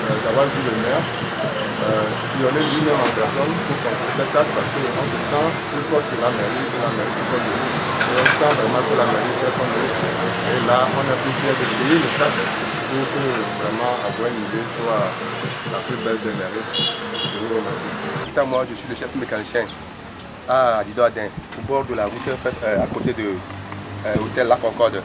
d'avoir vu le maire sillonner lui-même en personne pour contrôler cette taxe parce qu'on se sent plus proche de la mairie plus proche de nous. Et on sent vraiment que la mairie fait son œuvre. Et là, on a pu faire de payer les taxes pour que vraiment Agoé-Nivelle soit la plus belle des mairies. Je vous remercie. Moi, je suis le chef mécanicien à Dido-Adin, au bord de la route, à côté de l'hôtel La Concorde.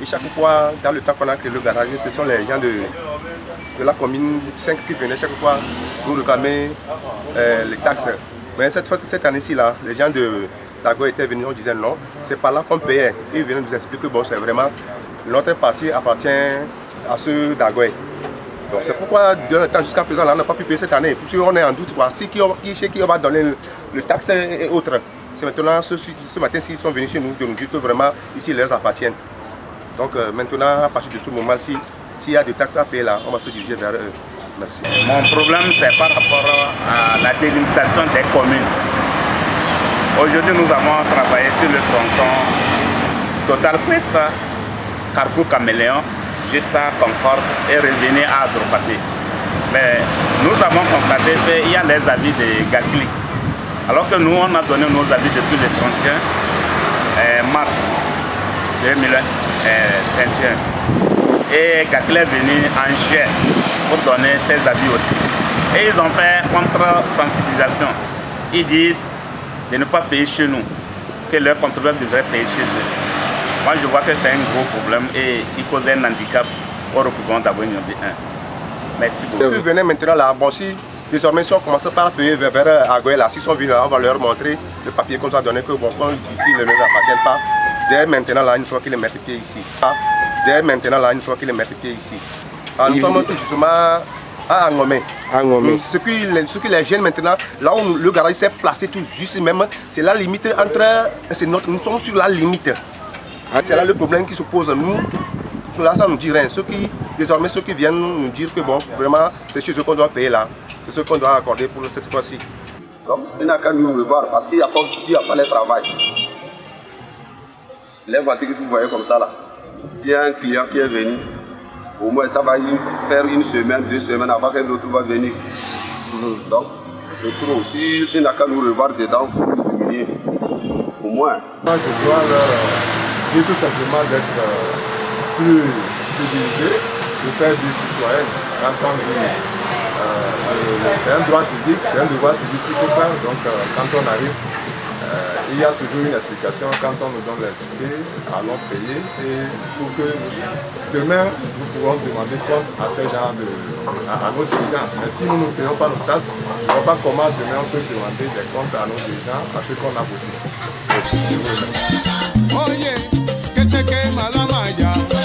Et chaque fois, dans le temps qu'on a créé le garage, ce sont les gens de la commune 5 qui venaient chaque fois nous réclamer les taxes. Mais cette année-ci, les gens de d'Agoé étaient venus, on disait non, c'est pas là qu'on payait. Ils venaient nous expliquer que bon, c'est vraiment notre partie appartient à ceux d'Agoé. Donc c'est pourquoi jusqu'à présent, là, on n'a pas pu payer cette année. Puisqu'on est en doute, chez qui on va donner le taxe et autres. C'est maintenant, ce matin, s'ils sont venus chez nous, de nous dire que vraiment, ici, ils leur appartiennent. Donc maintenant, à partir de ce moment, s'il y a des taxes à payer là, on va se diriger vers eux. Merci. Mon problème, c'est par rapport à la délimitation des communes. Aujourd'hui, nous avons travaillé sur le tronçon Total Quetta, Carrefour Caméléon, jusqu'à Concorde et revenu à Dropaté. Mais nous avons constaté qu'il y a les avis de Gacli. Alors que nous, on a donné nos avis depuis le 31 mars 2021. Et Gacli est venu en juillet pour donner ses avis aussi. Et ils ont fait contre-sensibilisation. Ils disent de ne pas payer chez nous, que leurs contribuables devraient payer chez eux. Moi je vois que c'est un gros problème et qui cause un handicap au recouvrement d'Agoé-Nivelle 1. Merci beaucoup. Ils venaient maintenant là, bon si désormais si on commence par payer vers Agoé là, s'ils sont venus là, on va leur montrer le papier qu'on nous a donné que bon, ici les ne appartiennent pas. Dès maintenant là, une fois qu'ils les mettent pied ici. Dès maintenant là, une fois qu'ils les mettent pied ici. Alors, nous sommes tout justement à Angomé. Ce que les jeunes maintenant, là où le garage s'est placé tout juste même, c'est la limite entre... Nous sommes sur la limite. C'est là le problème qui se pose. Nous, là ça ne nous dit rien. Désormais ceux qui viennent nous dire que bon, vraiment, c'est chez eux qu'on doit payer là. C'est ce qu'on doit accorder pour cette fois-ci. Donc, il n'a qu'à nous revoir parce qu'il n'y a pas le travail. Les voitures que vous voyez comme ça là, s'il y a un client qui est venu, au moins ça va faire une semaine, 2 semaines avant que l'autre va venir. Donc, je trouve aussi qu'il n'a qu'à nous revoir dedans pour nous diminuer. Au moins. Moi, je dois leur dire tout simplement d'être plus civilisés, de faire du citoyen. C'est un droit civique, c'est un devoir civique qu'il faut faire. Donc, quand on arrive, il y a toujours une explication. Quand on nous donne les tickets, allons payer et pour que demain nous pourrons demander compte à ces gens, à nos dirigeants. Mais si nous ne payons pas nos taxes, on ne voit pas comment demain on peut demander des comptes à nos dirigeants, à ceux qu'on a votés. Oye, que se quema la malla.